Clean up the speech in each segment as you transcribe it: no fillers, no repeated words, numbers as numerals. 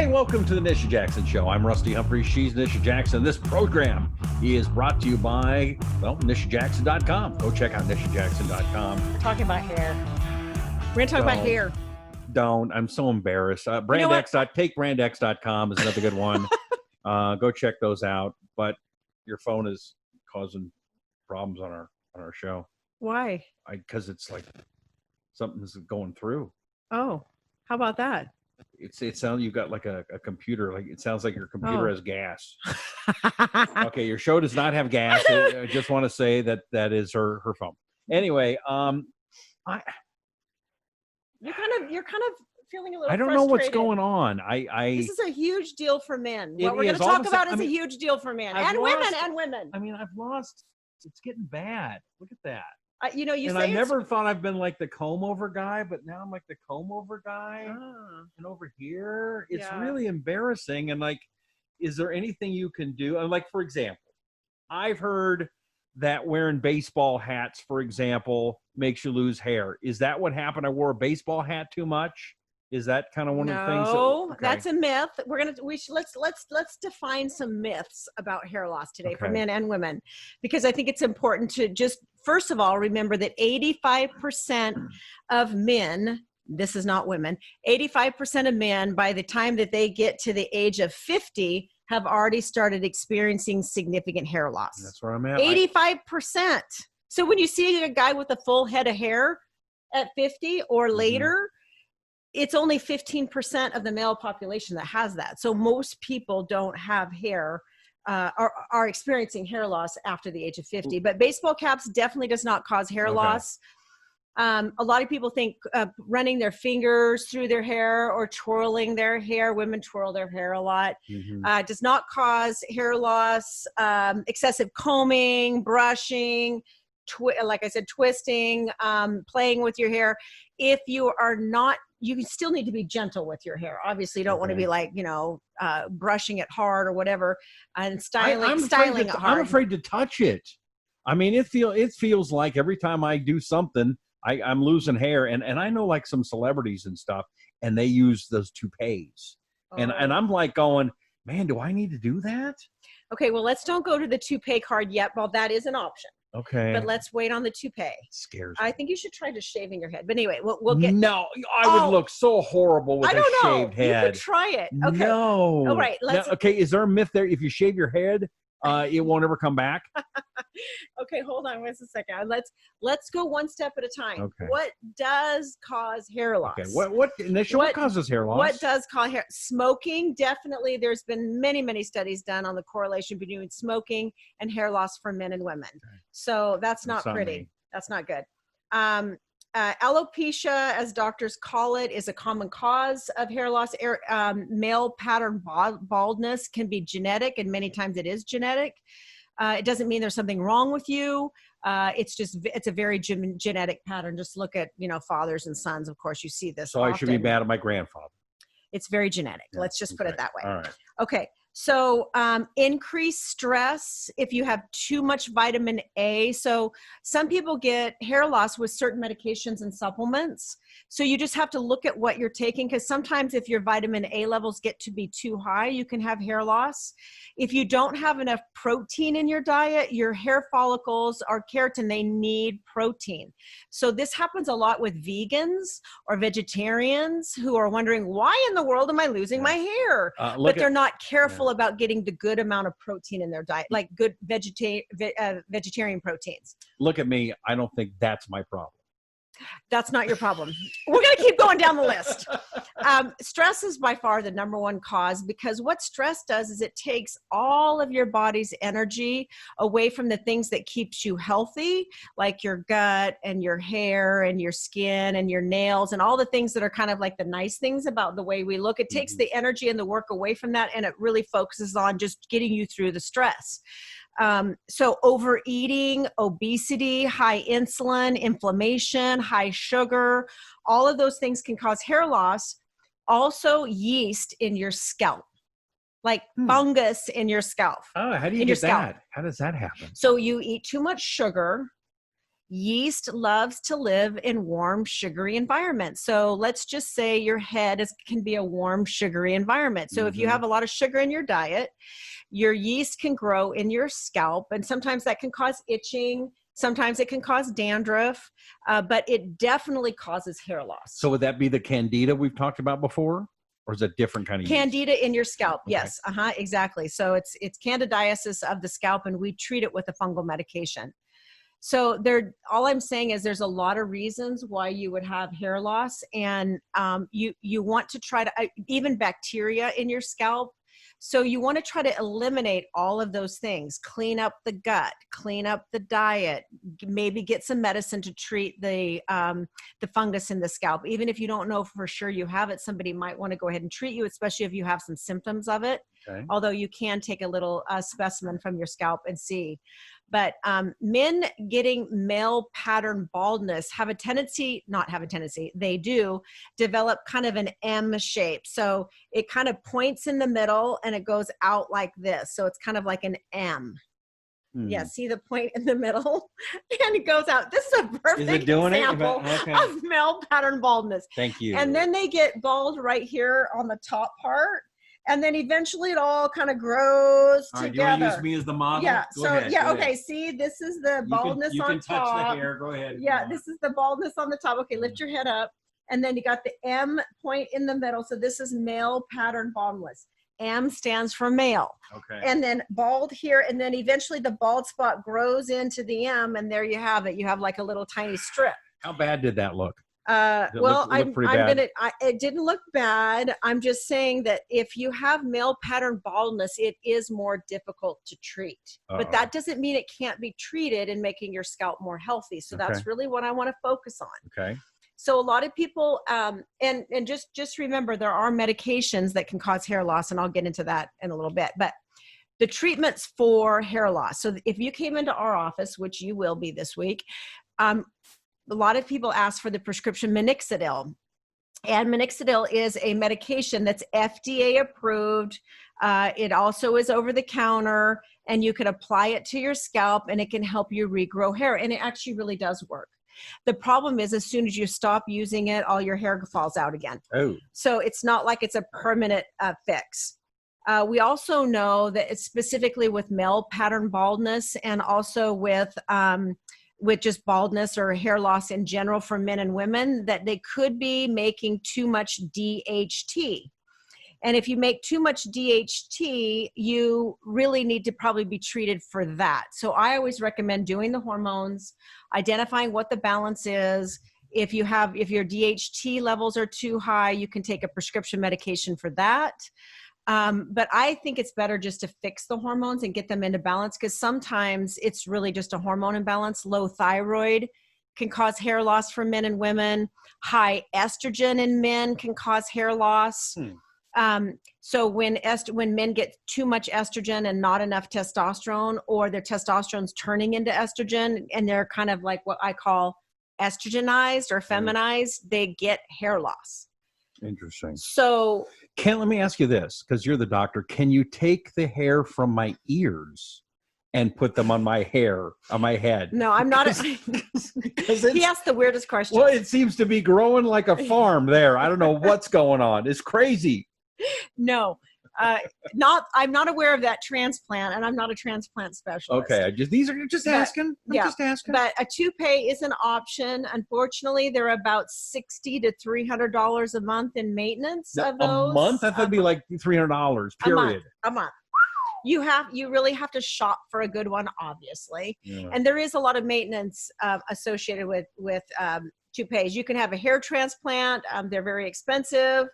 Hi, welcome to the Nisha Jackson Show. I'm Rusty Humphries. She's Nisha Jackson. This program is brought to you by, NishaJackson.com. Go check out NishaJackson.com. We're talking about hair. We're going to talk about hair. Don't. I'm so embarrassed. TakeBrandX.com is another good one. Go check those out. But your phone is causing problems on our show. Why? Because it's like something's going through. Oh, how about that? It sounds you've got like a computer. Like it sounds like your computer has gas. Okay, your show does not have gas. I just want to say that is her phone. Anyway, you're kind of feeling a little. I don't know what's going on. This is a huge deal for men. What we're going to talk about is a huge deal for men and women. I mean, I've lost. It's getting bad. Look at that. I never thought I've been like the comb over guy, but now I'm like the comb over guy. And over here, it's really embarrassing. And like, is there anything you can do? Like, for example, I've heard that wearing baseball hats, for example, makes you lose hair. Is that what happened? I wore a baseball hat too much. Is that kind of one of the things? No, that's a myth. Let's define some myths about hair loss today for men and women, because I think it's important to just first of all remember that 85% of men, this is not women, 85% of men by the time that they get to the age of 50 have already started experiencing significant hair loss. That's where I'm at. 85%. So when you see a guy with a full head of hair at 50 or later, it's only 15% of the male population that has that. So most people don't have hair, are experiencing hair loss after the age of 50. But baseball caps definitely does not cause hair loss. A lot of people think running their fingers through their hair or twirling their hair, women twirl their hair a lot, does not cause hair loss. Excessive combing, brushing, like I said, twisting, playing with your hair. If you are not, you still need to be gentle with your hair. Obviously, you don't want to be like, brushing it hard or whatever and styling it hard. I'm afraid to touch it. I mean, it feels like every time I do something, I'm losing hair. And I know like some celebrities and stuff, and they use those toupees. And I'm like going, man, do I need to do that? Okay, well, let's don't go to the toupee card yet. Well, that is an option. Okay. But let's wait on the toupee. It scares me. I think you should try just shaving your head. But anyway, we'll get. No, I would look so horrible with a shaved head. You could try it. Okay. No. All right. Okay. Is there a myth there? If you shave your head, it won't ever come back. Okay, hold on just a second. Let's go one step at a time. Okay. What does cause hair loss? Okay. What causes hair loss? What does cause hair? Smoking, definitely. There's been many studies done on the correlation between smoking and hair loss for men and women. Okay. So that's not pretty. That's not good. Alopecia, as doctors call it, is a common cause of hair loss. Male pattern baldness can be genetic, and many times it is genetic. It doesn't mean there's something wrong with you. It's a very genetic pattern. Just look at, fathers and sons. Of course, you see this. So often. I should be mad at my grandfather. It's very genetic. Yeah, let's just put it that way. All right. Okay. So increased stress if you have too much vitamin A. So some people get hair loss with certain medications and supplements. So you just have to look at what you're taking, because sometimes if your vitamin A levels get to be too high, you can have hair loss. If you don't have enough protein in your diet, your hair follicles are keratin, they need protein. So this happens a lot with vegans or vegetarians who are wondering, why in the world am I losing my hair? But they're not careful about getting the good amount of protein in their diet, like good vegetarian proteins. Look at me. I don't think that's my problem. That's not your problem. We're going to keep going down the list. Stress is by far the number one cause, because what stress does is it takes all of your body's energy away from the things that keeps you healthy, like your gut and your hair and your skin and your nails and all the things that are kind of like the nice things about the way we look. It takes the energy and the work away from that, and it really focuses on just getting you through the stress. So overeating, obesity, high insulin, inflammation, high sugar, all of those things can cause hair loss. Also yeast in your scalp, like fungus in your scalp. Oh, how do you get that? How does that happen? So you eat too much sugar. yeast loves to live in warm, sugary environments. So let's just say your head can be a warm, sugary environment. So if you have a lot of sugar in your diet, your yeast can grow in your scalp, and sometimes that can cause itching. Sometimes it can cause dandruff, but it definitely causes hair loss. So would that be the candida we've talked about before? Or is it a different kind of candida yeast? In your scalp? Okay. Yes, exactly. So it's candidiasis of the scalp, and we treat it with a fungal medication. So all I'm saying is there's a lot of reasons why you would have hair loss, and you want to try to even bacteria in your scalp. So you want to try to eliminate all of those things, clean up the gut, clean up the diet, maybe get some medicine to treat the fungus in the scalp. Even if you don't know for sure you have it, somebody might want to go ahead and treat you, especially if you have some symptoms of it. Okay. Although you can take a little specimen from your scalp and see. But men getting male pattern baldness they do develop kind of an M shape. So it kind of points in the middle and it goes out like this. So it's kind of like an M. Yeah, see the point in the middle? And it goes out. This is a perfect example of male pattern baldness. Thank you. And then they get bald right here on the top part. And then eventually it all kind of grows together. Do you want to use me as the model? Yeah. Go ahead. Okay. See, this is the baldness on top. You can touch the hair. Go ahead. Yeah, this is the baldness on the top. Okay, lift your head up. And then you got the M point in the middle. So this is male pattern baldness. M stands for male. Okay. And then bald here. And then eventually the bald spot grows into the M. And there you have it. You have like a little tiny strip. How bad did that look? It didn't look bad. I'm just saying that if you have male pattern baldness, it is more difficult to treat. But that doesn't mean it can't be treated in making your scalp more healthy. So that's really what I want to focus on. Okay. So a lot of people, and just remember, there are medications that can cause hair loss, and I'll get into that in a little bit. But the treatments for hair loss. So if you came into our office, which you will be this week, a lot of people ask for the prescription minoxidil. And minoxidil is a medication that's FDA approved. It also is over the counter, and you can apply it to your scalp, and it can help you regrow hair. And it actually really does work. The problem is, as soon as you stop using it, all your hair falls out again. Oh. So it's not like it's a permanent fix. We also know that it's specifically with male pattern baldness, and also with just baldness or hair loss in general for men and women, that they could be making too much DHT. And if you make too much DHT, you really need to probably be treated for that. So I always recommend doing the hormones, identifying what the balance is. If your DHT levels are too high, you can take a prescription medication for that. But I think it's better just to fix the hormones and get them into balance, because sometimes it's really just a hormone imbalance. Low thyroid can cause hair loss for men and women. High estrogen in men can cause hair loss. So when men get too much estrogen and not enough testosterone, or their testosterone's turning into estrogen and they're kind of like what I call estrogenized or feminized, they get hair loss. Interesting. So let me ask you this, because you're the doctor. Can you take the hair from my ears and put them on my hair, on my head? No, I'm not. He asked the weirdest question. Well, it seems to be growing like a farm there. I don't know what's going on. It's crazy. No, I'm not aware of that transplant, and I'm not a transplant specialist. Okay, just asking. Just asking. But a toupee is an option. Unfortunately, they're about $60 to $300 a month in maintenance of those. A month? I thought it'd be like $300. Period. A month. You really have to shop for a good one, obviously. Yeah. And there is a lot of maintenance associated with toupees. You can have a hair transplant. They're very expensive.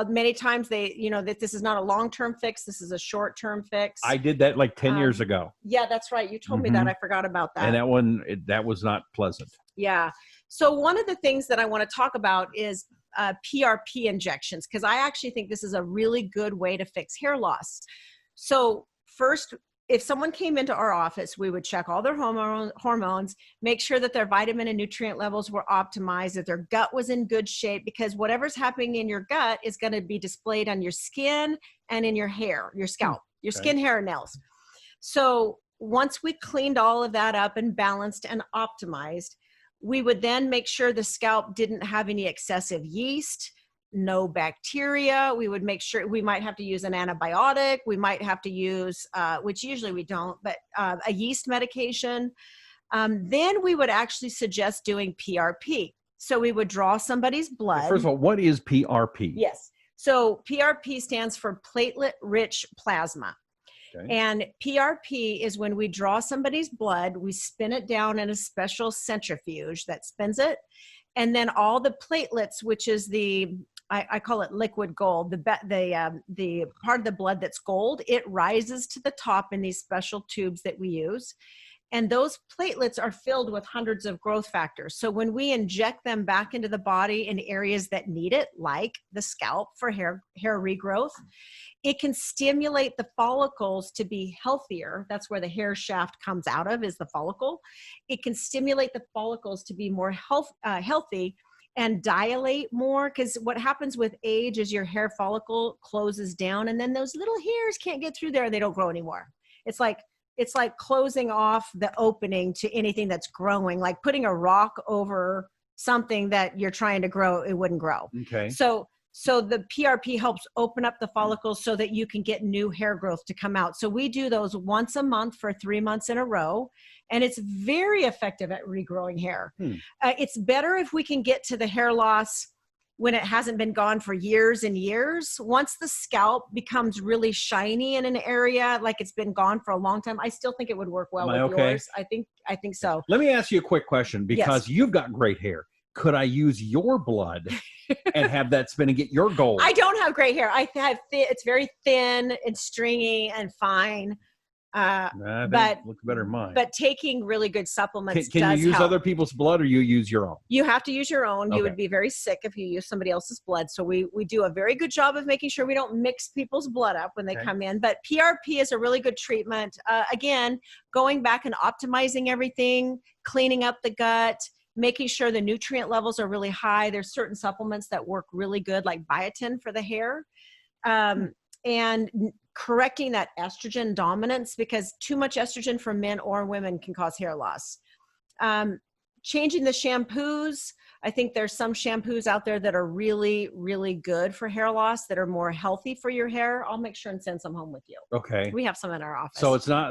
Many times that this is not a long-term fix. This is a short-term fix. I did that like 10 years ago. Yeah, that's right. You told me that. I forgot about that. And that was not pleasant. Yeah. So one of the things that I want to talk about is PRP injections, because I actually think this is a really good way to fix hair loss. So first, if someone came into our office, we would check all their hormones, make sure that their vitamin and nutrient levels were optimized, that their gut was in good shape, because whatever's happening in your gut is going to be displayed on your skin and in your hair, your scalp, your skin, hair, and nails. So once we cleaned all of that up and balanced and optimized, we would then make sure the scalp didn't have any excessive yeast, no bacteria. We would make sure we might have to use an antibiotic. We might have to use, which usually we don't, but a yeast medication. Then we would actually suggest doing PRP. So we would draw somebody's blood. First of all, what is PRP? Yes. So PRP stands for platelet-rich plasma. Okay. And PRP is when we draw somebody's blood, we spin it down in a special centrifuge that spins it. And then all the platelets, which is I call it liquid gold, the part of the blood that's gold, it rises to the top in these special tubes that we use. And those platelets are filled with hundreds of growth factors. So when we inject them back into the body in areas that need it, like the scalp for hair regrowth, it can stimulate the follicles to be healthier. That's where the hair shaft comes out of, is the follicle. It can stimulate the follicles to be more healthy and dilate more, because what happens with age is your hair follicle closes down, and then those little hairs can't get through there and they don't grow anymore. It's like closing off the opening to anything that's growing, like putting a rock over something that you're trying to grow, it wouldn't grow. Okay. So the PRP helps open up the follicles so that you can get new hair growth to come out. So we do those once a month for 3 months in a row, and it's very effective at regrowing hair. It's better if we can get to the hair loss when it hasn't been gone for years and years. Once the scalp becomes really shiny in an area, like it's been gone for a long time, I still think it would work well with yours. I think so. Let me ask you a quick question, because you've got great hair. Could I use your blood and have that spin and get your gold? I don't have gray hair. I have it's very thin and stringy and fine. But looks better than mine. But taking really good supplements can you use help. other people's blood, or you use your own? You have to use your own. Okay. You would be very sick if you use somebody else's blood. So we do a very good job of making sure we don't mix people's blood up when they come in. But PRP is a really good treatment. Again, going back and optimizing everything, cleaning up the gut, making sure the nutrient levels are really high. There's certain supplements that work really good, like biotin for the hair. And correcting that estrogen dominance, because too much estrogen for men or women can cause hair loss. Changing the shampoos. I think there's some shampoos out there that are really, really good for hair loss, that are more healthy for your hair. I'll make sure and send some home with you. Okay. We have some in our office.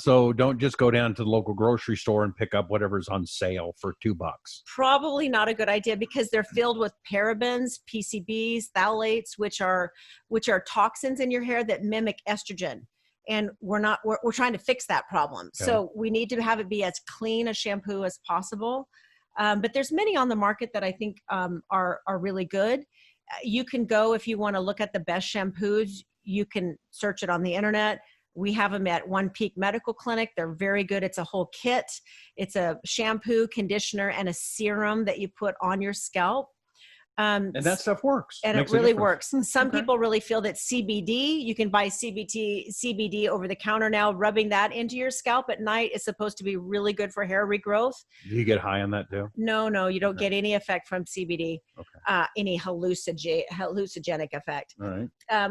So don't just go down to the local grocery store and pick up whatever's on sale for $2. Probably not a good idea, because they're filled with parabens, PCBs, phthalates, which are toxins in your hair that mimic estrogen. And we're trying to fix that problem. Okay. So we need to have it be as clean a shampoo as possible. But there's many on the market that I think are really good. You can go, if you want to look at the best shampoos, you can search it on the internet. We have them at One Peak Medical Clinic. They're very good. It's a whole kit. It's a shampoo, conditioner, and a serum that you put on your scalp. And that stuff works. And it really works. Some people really feel that CBD, you can buy CBD over the counter now. Rubbing that into your scalp at night is supposed to be really good for hair regrowth. Do you get high on that too? No, you don't get any effect from CBD, any hallucinogenic effect. All right.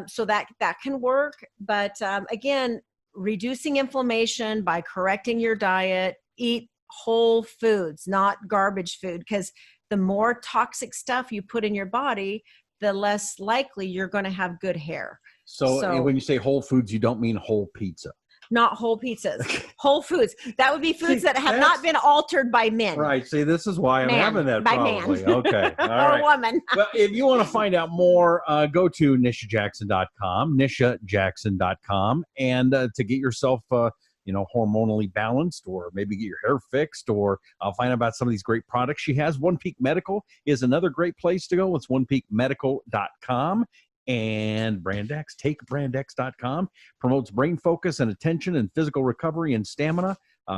So that can work. But again, reducing inflammation by correcting your diet, eat whole foods, not garbage food, because the more toxic stuff you put in your body, the less likely you're going to have good hair. So when you say whole foods, you don't mean whole pizza. Not whole pizzas, whole foods. That would be foods that have not been altered by men. Right. See, this is why I'm having that probably. Okay. All right. Or a woman. Well, if you want to find out more, go to nishajackson.com, nishajackson.com, and to get yourself hormonally balanced, or maybe get your hair fixed, or find out about some of these great products she has. One Peak Medical is another great place to go. It's onepeakmedical.com. And Brandex, takebrandex.com, promotes brain focus and attention and physical recovery and stamina.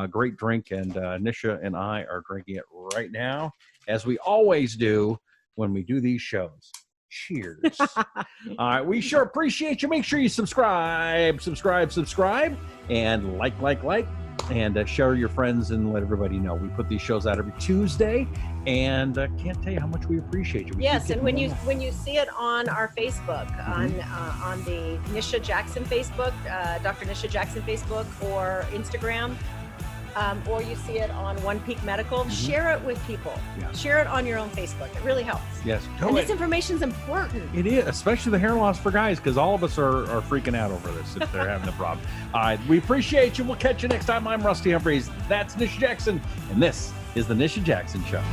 Great drink, and Nisha and I are drinking it right now, as we always do when we do these shows. Cheers. All right, we sure appreciate you. Make sure you subscribe, and like, and share your friends and let everybody know. We put these shows out every Tuesday, and can't tell you how much we appreciate you. Yes, and when you see it on our Facebook, on the Nisha Jackson Facebook, Dr. Nisha Jackson Facebook, or Instagram, or you see it on One Peak Medical, share it with people. Yeah. Share it on your own Facebook. It really helps. Yes. And this information is important. It is, especially the hair loss for guys, because all of us are freaking out over this if they're having a problem. All right, we appreciate you. We'll catch you next time. I'm Rusty Humphries. That's Nisha Jackson, and this is the Nisha Jackson Show.